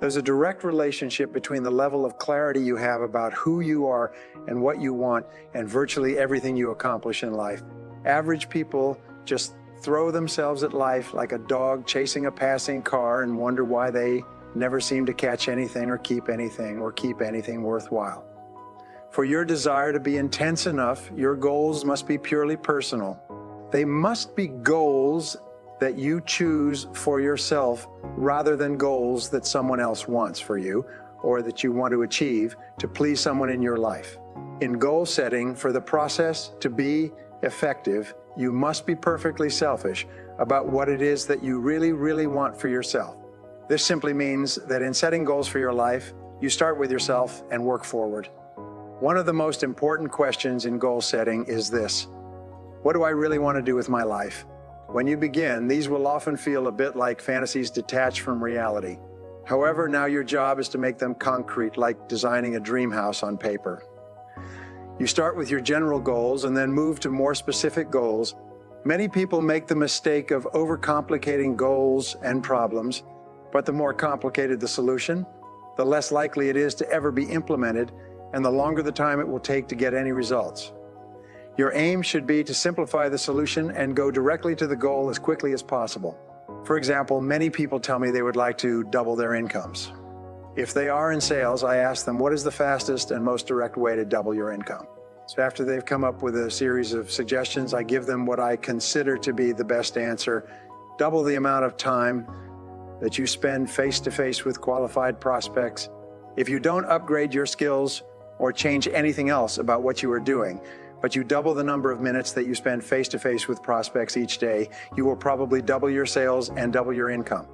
There's a direct relationship between the level of clarity you have about who you are and what you want and virtually everything you accomplish in life. Average people just throw themselves at life like a dog chasing a passing car and wonder why they never seem to catch anything or keep anything worthwhile. For your desire to be intense enough, your goals must be purely personal. They must be goals that you choose for yourself rather than goals that someone else wants for you or that you want to achieve to please someone in your life. In goal setting, for the process to be effective, you must be perfectly selfish about what it is that you really want for yourself. This simply means that in setting goals for your life, you start with yourself and work forward. One of the most important questions in goal setting is this: what do I really want to do with my life? When you begin, these will often feel a bit like fantasies detached from reality. However, now your job is to make them concrete, like designing a dream house on paper. You start with your general goals and then move to more specific goals. Many people make the mistake of overcomplicating goals and problems, but the more complicated the solution, the less likely it is to ever be implemented, and the longer the time it will take to get any results. Your aim should be to simplify the solution and go directly to the goal as quickly as possible. For example, many people tell me they would like to double their incomes. If they are in sales, I ask them, what is the fastest and most direct way to double your income? So after they've come up with a series of suggestions, I give them what I consider to be the best answer. Double the amount of time that you spend face-to-face with qualified prospects. If you don't upgrade your skills or change anything else about what you are doing, but you double the number of minutes that you spend face-to-face with prospects each day, you will probably double your sales and double your income.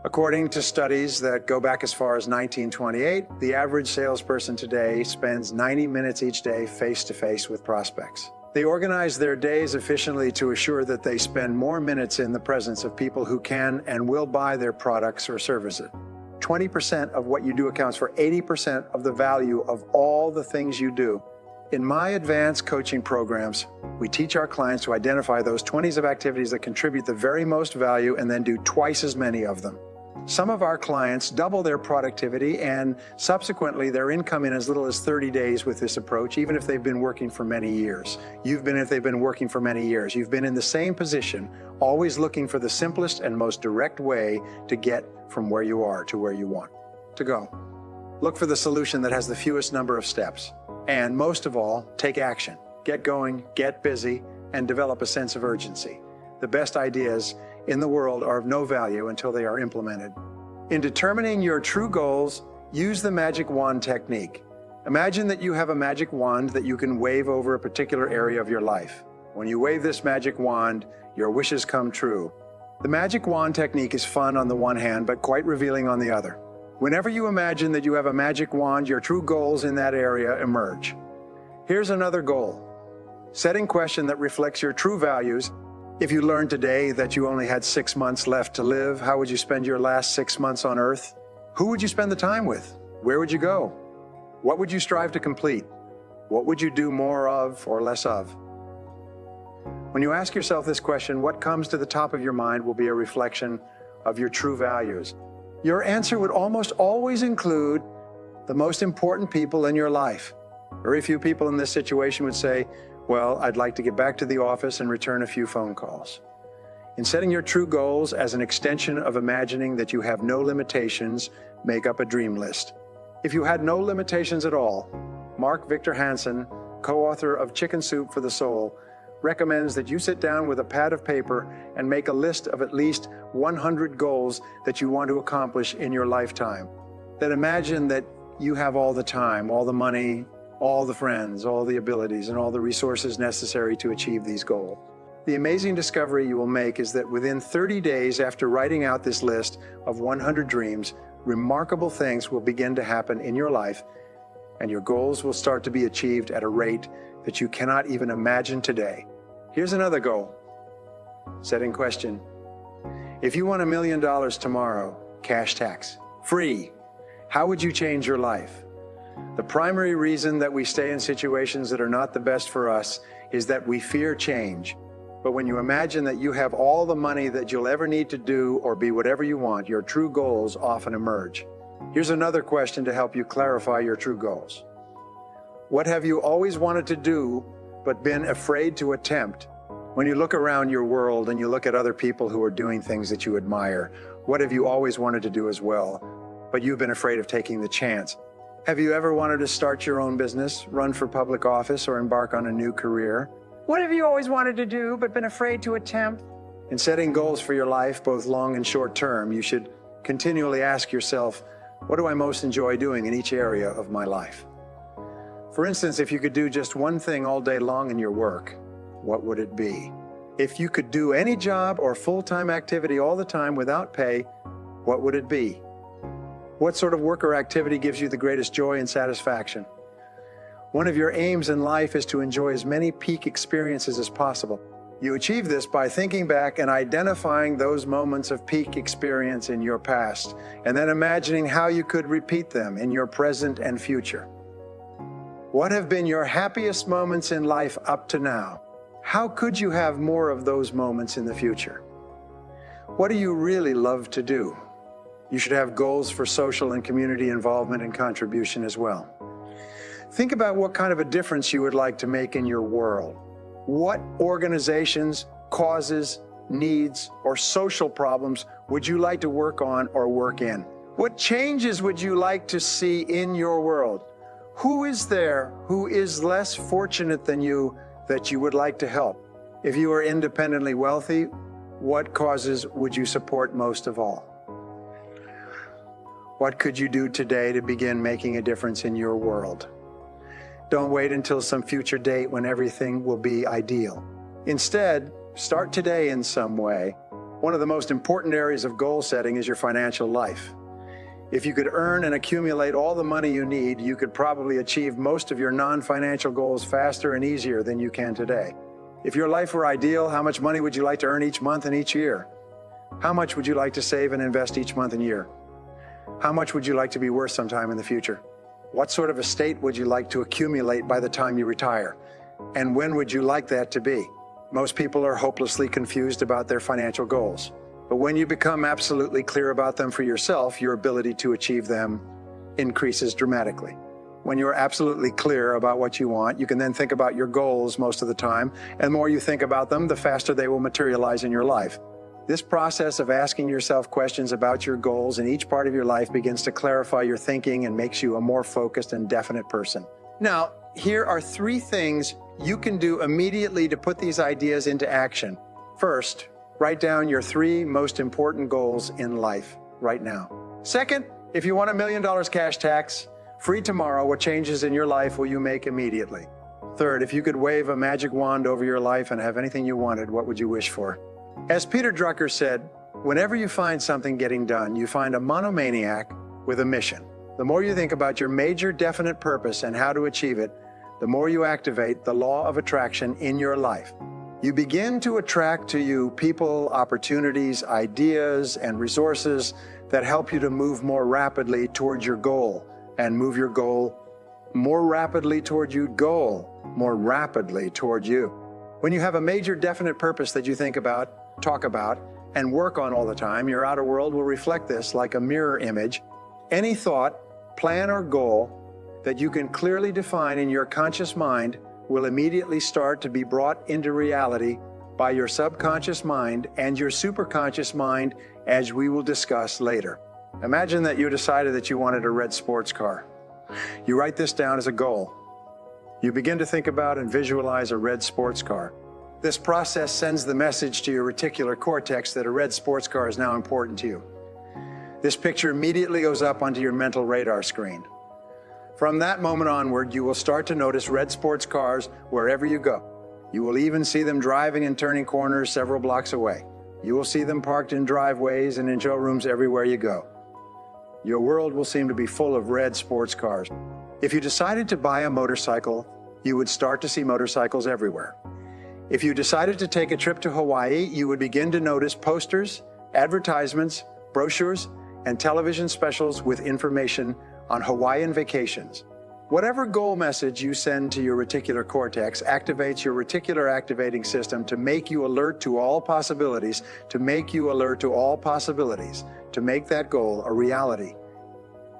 According to studies that go back as far as 1928, the average salesperson today spends 90 minutes each day face-to-face with prospects. They organize their days efficiently to assure that they spend more minutes in the presence of people who can and will buy their products or services. 20% of what you do accounts for 80% of the value of all the things you do. In my advanced coaching programs, we teach our clients to identify those 20s of activities that contribute the very most value and then do twice as many of them. Some of our clients double their productivity and subsequently their income in as little as 30 days with this approach, even if they've been working for many years. You've been in the same position, always looking for the simplest and most direct way to get from where you are to where you want to go. Look for the solution that has the fewest number of steps. And most of all, take action. Get going, get busy, and develop a sense of urgency. The best ideas in the world are of no value until they are implemented. In determining your true goals, use the magic wand technique. Imagine that you have a magic wand that you can wave over a particular area of your life. When you wave this magic wand, your wishes come true. The magic wand technique is fun on the one hand, but quite revealing on the other. Whenever you imagine that you have a magic wand, your true goals in that area emerge. Here's another goal. Setting question that reflects your true values. If you learned today that you only had 6 months left to live, how would you spend your last 6 months on Earth? Who would you spend the time with? Where would you go? What would you strive to complete? What would you do more of or less of? When you ask yourself this question, what comes to the top of your mind will be a reflection of your true values. Your answer would almost always include the most important people in your life. Very few people in this situation would say, well, I'd like to get back to the office and return a few phone calls. In setting your true goals as an extension of imagining that you have no limitations, make up a dream list. If you had no limitations at all, Mark Victor Hansen, co-author of Chicken Soup for the Soul, recommends that you sit down with a pad of paper and make a list of at least 100 goals that you want to accomplish in your lifetime. Then imagine that you have all the time, all the money, all the friends, all the abilities, and all the resources necessary to achieve these goals. The amazing discovery you will make is that within 30 days after writing out this list of 100 dreams, remarkable things will begin to happen in your life, and your goals will start to be achieved at a rate that you cannot even imagine today. Here's another goal. Setting question. If you won $1 million tomorrow, cash tax, free, how would you change your life? The primary reason that we stay in situations that are not the best for us is that we fear change. But when you imagine that you have all the money that you'll ever need to do or be whatever you want, your true goals often emerge. Here's another question to help you clarify your true goals. What have you always wanted to do but been afraid to attempt? When you look around your world and you look at other people who are doing things that you admire, what have you always wanted to do as well, but you've been afraid of taking the chance? Have you ever wanted to start your own business, run for public office, or embark on a new career? What have you always wanted to do but been afraid to attempt? In setting goals for your life, both long and short term, you should continually ask yourself, what do I most enjoy doing in each area of my life? For instance, if you could do just one thing all day long in your work, what would it be? If you could do any job or full-time activity all the time without pay, what would it be? What sort of work or activity gives you the greatest joy and satisfaction? One of your aims in life is to enjoy as many peak experiences as possible. You achieve this by thinking back and identifying those moments of peak experience in your past, and then imagining how you could repeat them in your present and future. What have been your happiest moments in life up to now? How could you have more of those moments in the future? What do you really love to do? You should have goals for social and community involvement and contribution as well. Think about what kind of a difference you would like to make in your world. What organizations, causes, needs, or social problems would you like to work on or work in? What changes would you like to see in your world? Who is there who is less fortunate than you that you would like to help? If you are independently wealthy, what causes would you support most of all? What could you do today to begin making a difference in your world? Don't wait until some future date when everything will be ideal. Instead, start today in some way. One of the most important areas of goal setting is your financial life. If you could earn and accumulate all the money you need, you could probably achieve most of your non-financial goals faster and easier than you can today. If your life were ideal, how much money would you like to earn each month and each year? How much would you like to save and invest each month and year? How much would you like to be worth sometime in the future? What sort of estate would you like to accumulate by the time you retire? And when would you like that to be? Most people are hopelessly confused about their financial goals. But when you become absolutely clear about them for yourself, your ability to achieve them increases dramatically. When you're absolutely clear about what you want, you can then think about your goals most of the time. And the more you think about them, the faster they will materialize in your life. This process of asking yourself questions about your goals in each part of your life begins to clarify your thinking and makes you a more focused and definite person. Now, here are 3 things you can do immediately to put these ideas into action. First, write down your 3 most important goals in life right now. Second, if you want $1 million cash tax, free tomorrow, what changes in your life will you make immediately? Third, if you could wave a magic wand over your life and have anything you wanted, what would you wish for? As Peter Drucker said, whenever you find something getting done, you find a monomaniac with a mission. The more you think about your major definite purpose and how to achieve it, the more you activate the law of attraction in your life. You begin to attract to you people, opportunities, ideas, and resources that help you to move more rapidly towards your goal and move your goal more rapidly toward you, more rapidly toward you. When you have a major definite purpose that you think about, talk about, and work on all the time, your outer world will reflect this like a mirror image. Any thought, plan, or goal that you can clearly define in your conscious mind will immediately start to be brought into reality by your subconscious mind and your superconscious mind, as we will discuss later. Imagine that you decided that you wanted a red sports car. You write this down as a goal. You begin to think about and visualize a red sports car. This process sends the message to your reticular cortex that a red sports car is now important to you. This picture immediately goes up onto your mental radar screen. From that moment onward, you will start to notice red sports cars wherever you go. You will even see them driving and turning corners several blocks away. You will see them parked in driveways and in showrooms everywhere you go. Your world will seem to be full of red sports cars. If you decided to buy a motorcycle, you would start to see motorcycles everywhere. If you decided to take a trip to Hawaii, you would begin to notice posters, advertisements, brochures, and television specials with information on Hawaiian vacations. Whatever goal message you send to your reticular cortex activates your reticular activating system to make you alert to all possibilities, to make that goal a reality.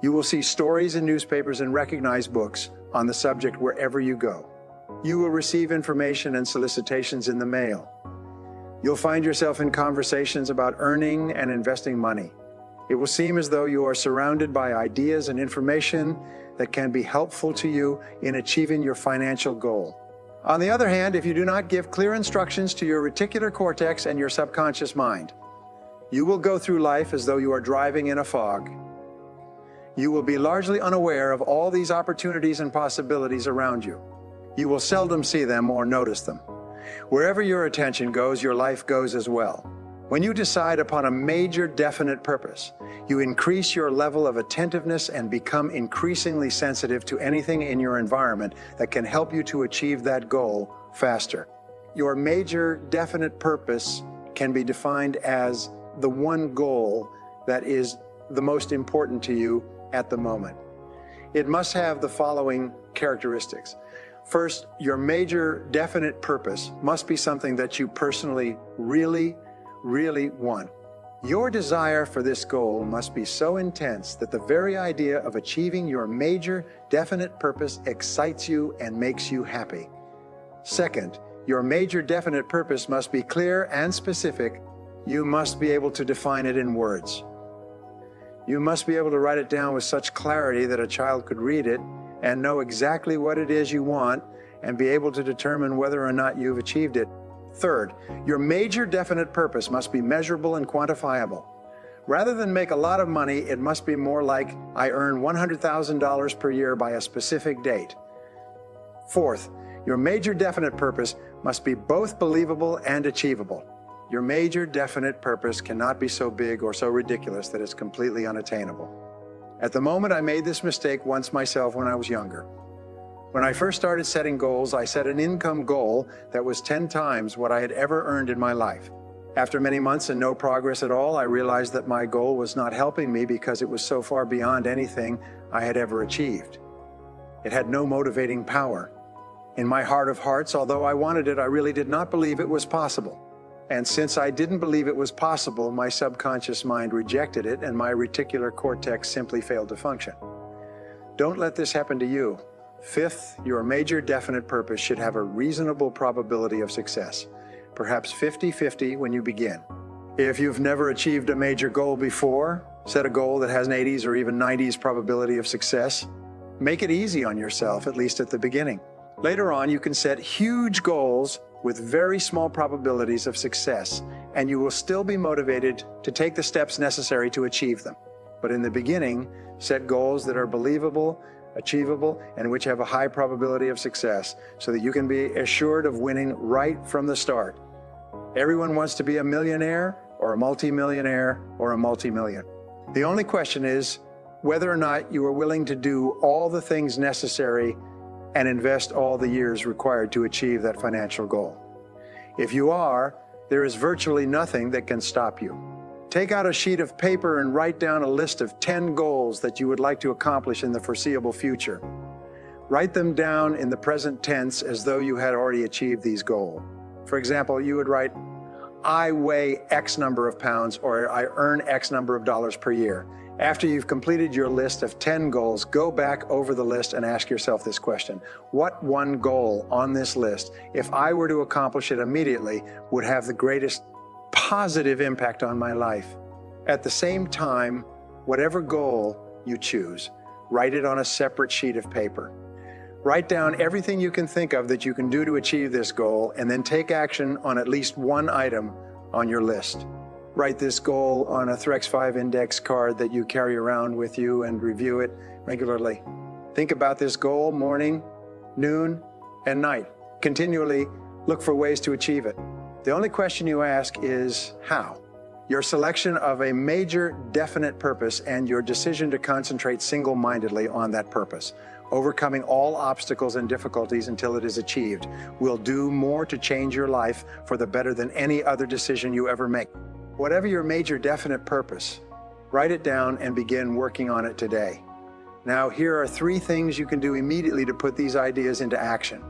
You will see stories in newspapers and recognize books on the subject wherever you go. You will receive information and solicitations in the mail. You'll find yourself in conversations about earning and investing money. It will seem as though you are surrounded by ideas and information that can be helpful to you in achieving your financial goal. On the other hand, if you do not give clear instructions to your reticular cortex and your subconscious mind, you will go through life as though you are driving in a fog. You will be largely unaware of all these opportunities and possibilities around you. You will seldom see them or notice them. Wherever your attention goes, your life goes as well. When you decide upon a major definite purpose, you increase your level of attentiveness and become increasingly sensitive to anything in your environment that can help you to achieve that goal faster. Your major definite purpose can be defined as the one goal that is the most important to you at the moment. It must have the following characteristics. First, your major definite purpose must be something that you personally really want. Your desire for this goal must be so intense that the very idea of achieving your major definite purpose excites you and makes you happy. Second, your major definite purpose must be clear and specific. You must be able to define it in words. You must be able to write it down with such clarity that a child could read it and know exactly what it is you want and be able to determine whether or not you've achieved it. Third, your major definite purpose must be measurable and quantifiable. Rather than make a lot of money, it must be more like, I earn $100,000 per year by a specific date. Fourth, your major definite purpose must be both believable and achievable. Your major definite purpose cannot be so big or so ridiculous that it's completely unattainable. At the moment, I made this mistake once myself when I was younger. When I first started setting goals, I set an income goal that was 10 times what I had ever earned in my life. After many months and no progress at all, I realized that my goal was not helping me because it was so far beyond anything I had ever achieved. It had no motivating power. In my heart of hearts, although I wanted it, I really did not believe it was possible. And since I didn't believe it was possible, my subconscious mind rejected it and my reticular cortex simply failed to function. Don't let this happen to you. Fifth, your major definite purpose should have a reasonable probability of success, perhaps 50-50 when you begin. If you've never achieved a major goal before, set a goal that has an 80s or even 90s probability of success. Make it easy on yourself, at least at the beginning. Later on, you can set huge goals with very small probabilities of success, and you will still be motivated to take the steps necessary to achieve them. But in the beginning, set goals that are believable, achievable, and which have a high probability of success so that you can be assured of winning right from the start. Everyone wants to be a millionaire or a multimillionaire or a multimillion. The only question is whether or not you are willing to do all the things necessary and invest all the years required to achieve that financial goal. If you are, there is virtually nothing that can stop you. Take out a sheet of paper and write down a list of 10 goals that you would like to accomplish in the foreseeable future. Write them down in the present tense as though you had already achieved these goals. For example, you would write, I weigh X number of pounds, or I earn X number of dollars per year. After you've completed your list of 10 goals, go back over the list and ask yourself this question. What one goal on this list, if I were to accomplish it immediately, would have the greatest positive impact on my life? At the same time, whatever goal you choose, write it on a separate sheet of paper. Write down everything you can think of that you can do to achieve this goal, and then take action on at least one item on your list. Write this goal on a Threx 5 index card that you carry around with you and review it regularly. Think about this goal morning, noon, and night. Continually look for ways to achieve it. The only question you ask is how. Your selection of a major definite purpose and your decision to concentrate single-mindedly on that purpose, overcoming all obstacles and difficulties until it is achieved, will do more to change your life for the better than any other decision you ever make. Whatever your major definite purpose, write it down and begin working on it today. Now, here are 3 things you can do immediately to put these ideas into action.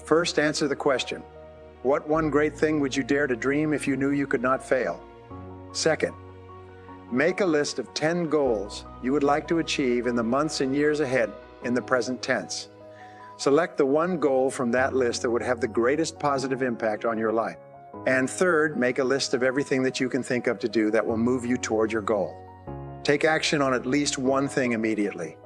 First, answer the question, what one great thing would you dare to dream if you knew you could not fail? Second, Make a list of 10 goals you would like to achieve in the months and years ahead in the present tense. Select the one goal from that list that would have the greatest positive impact on your life. And third, make a list of everything that you can think of to do that will move you toward your goal. Take action on at least one thing immediately.